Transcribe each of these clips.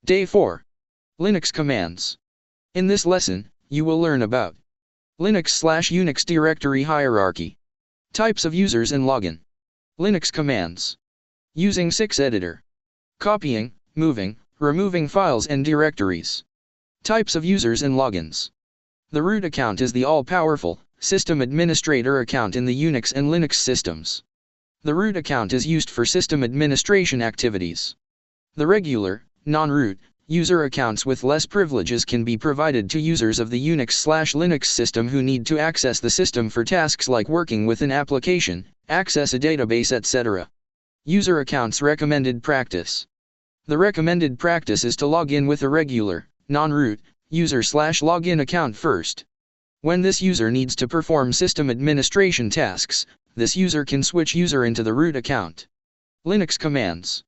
Day 4. Linux commands. In this lesson, you will learn about Linux/Unix directory hierarchy, types of users and login, Linux commands, using SysEditor, copying, moving, removing files and directories, types of users and logins. The root account is the all-powerful system administrator account in the Unix and Linux systems. The root account is used for system administration activities. The regular, non-root, user accounts with less privileges can be provided to users of the Unix/Linux system who need to access the system for tasks like working with an application, access a database, etc. User accounts recommended practice. The recommended practice is to log in with a regular, non-root, user/login account first. When this user needs to perform system administration tasks, this user can switch user into the root account. Linux commands.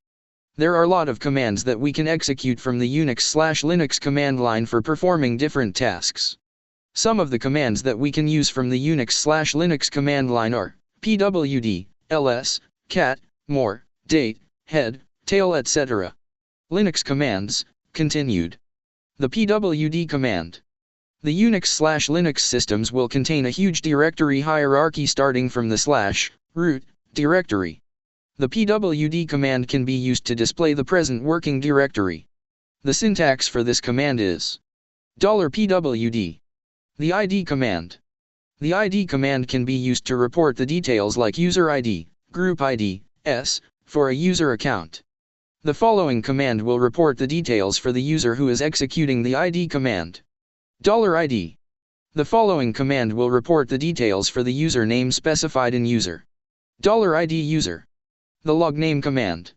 There are a lot of commands that we can execute from the Unix/Linux command line for performing different tasks. Some of the commands that we can use from the Unix/Linux command line are pwd, ls, cat, more, date, head, tail, etc. Linux commands, continued. The pwd command. The Unix/Linux systems will contain a huge directory hierarchy starting from the /root directory. The pwd command can be used to display the present working directory. The syntax for this command is $pwd. The id command. The id command can be used to report the details like user ID, group ID, for a user account. The following command will report the details for the user who is executing the id command. $id. The following command will report the details for the user name specified in user. $id user. The logname command.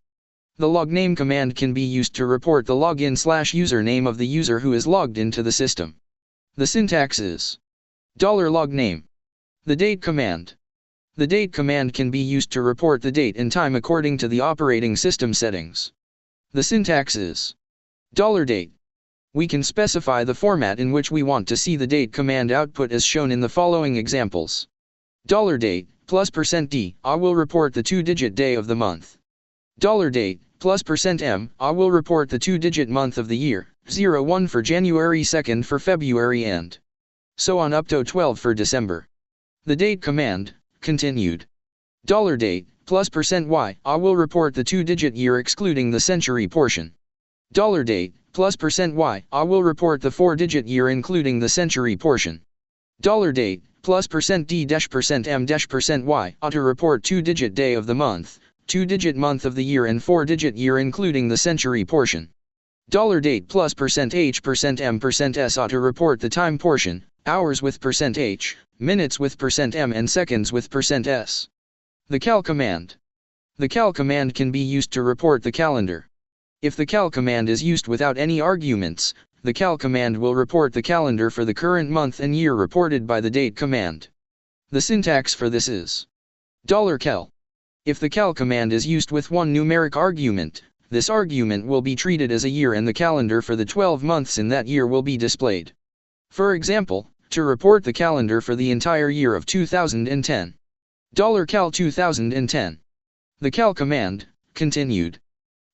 The logname command can be used to report the login/username of the user who is logged into the system. The syntax is $logname. The date command. The date command can be used to report the date and time according to the operating system settings. The syntax is $date. We can specify the format in which we want to see the date command output as shown in the following examples. $date plus %d, I will report the 2-digit day of the month. $date plus %m, I will report the 2-digit month of the year, 01 for January, 2nd for February, and so on up to 12 for December. The date command, continued. $date plus %y, I will report the 2-digit year excluding the century portion. $date plus %y, I will report the 4-digit year including the century portion. $date plus %d-%m-%y, to report 2-digit day of the month, 2-digit month of the year and 4-digit year including the century portion. $date plus %h%m%s to report the time portion, hours with %h, minutes with %m and seconds with %s. The cal command. The cal command can be used to report the calendar. If the cal command is used without any arguments, the cal command will report the calendar for the current month and year reported by the date command. The syntax for this is $cal. If the cal command is used with one numeric argument, this argument will be treated as a year and the calendar for the 12 months in that year will be displayed. For example, to report the calendar for the entire year of 2010. $cal 2010. The cal command, continued.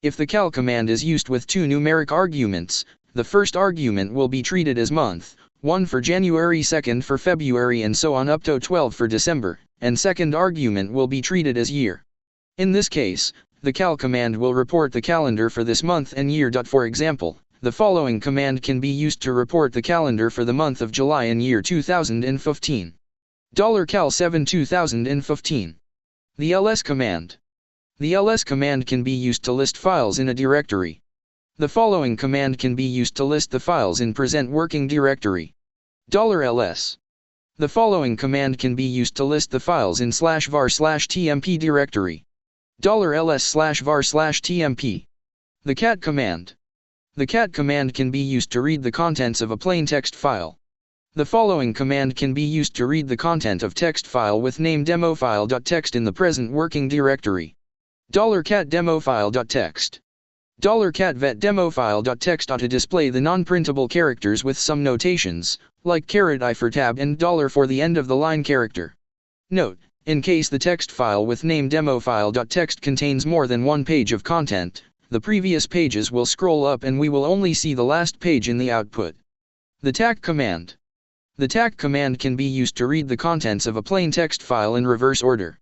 If the cal command is used with two numeric arguments, the first argument will be treated as month, 1 for January, 2nd for February and so on up to 12 for December, and second argument will be treated as year. In this case, the cal command will report the calendar for this month and year. For example, the following command can be used to report the calendar for the month of July in year 2015. $cal 7 2015. The ls command. The ls command can be used to list files in a directory. The following command can be used to list the files in present working directory. $ls. The following command can be used to list the files in /var/tmp directory. $ls/var/tmp. The cat command. The cat command can be used to read the contents of a plain text file. The following command can be used to read the content of text file with name demofile.txt in the present working directory. $cat demofile.txt. $cat vet demofile.txt to display the non-printable characters with some notations, like $I for tab and $, for the end of the line character. Note, in case the text file with name demofile.txt contains more than one page of content, the previous pages will scroll up and we will only see the last page in the output. The TAC command. The TAC command can be used to read the contents of a plain text file in reverse order.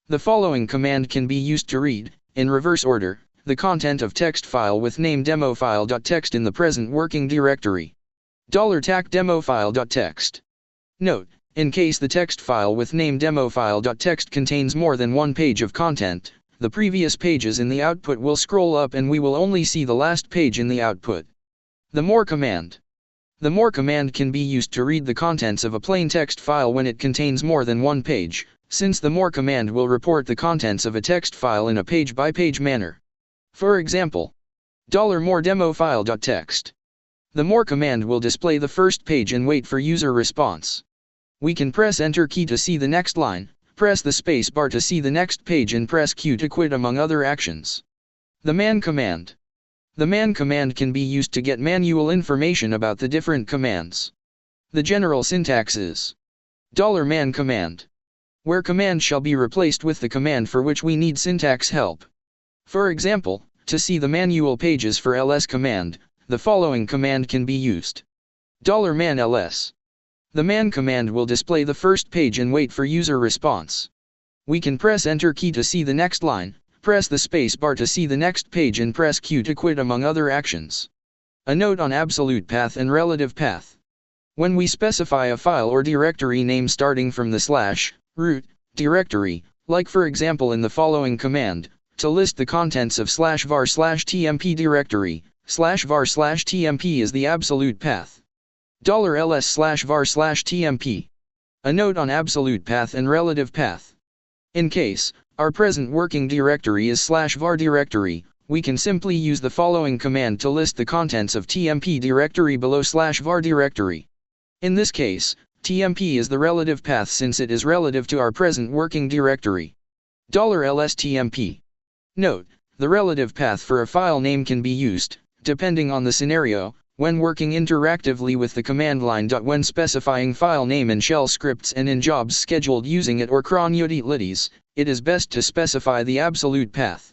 The following command can be used to read, in reverse order, the content of text file with name demofile.txt in the present working directory. $tac demofile.txt. Note, in case the text file with name demofile.txt contains more than one page of content, the previous pages in the output will scroll up and we will only see the last page in the output. The more command. The more command can be used to read the contents of a plain text file when it contains more than one page, since the more command will report the contents of a text file in a page-by-page manner. For example, $more demofile.txt. The more command will display the first page and wait for user response. We can press Enter key to see the next line, press the space bar to see the next page and press Q to quit among other actions. The man command. The man command can be used to get manual information about the different commands. The general syntax is $man command, where command shall be replaced with the command for which we need syntax help. For example, to see the manual pages for ls command, the following command can be used. $man ls. The man command will display the first page and wait for user response. We can press Enter key to see the next line, press the space bar to see the next page and press Q to quit among other actions. A note on absolute path and relative path. When we specify a file or directory name starting from the /root directory, like for example in the following command, to list the contents of /var/tmp directory, /var/tmp is the absolute path. $ls/var/tmp. A note on absolute path and relative path. In case our present working directory is /var directory, we can simply use the following command to list the contents of tmp directory below /var directory. In this case, tmp is the relative path since it is relative to our present working directory. $lstmp. Note, the relative path for a file name can be used, depending on the scenario, when working interactively with the command line. When specifying file name in shell scripts and in jobs scheduled using it or cron utilities, it is best to specify the absolute path.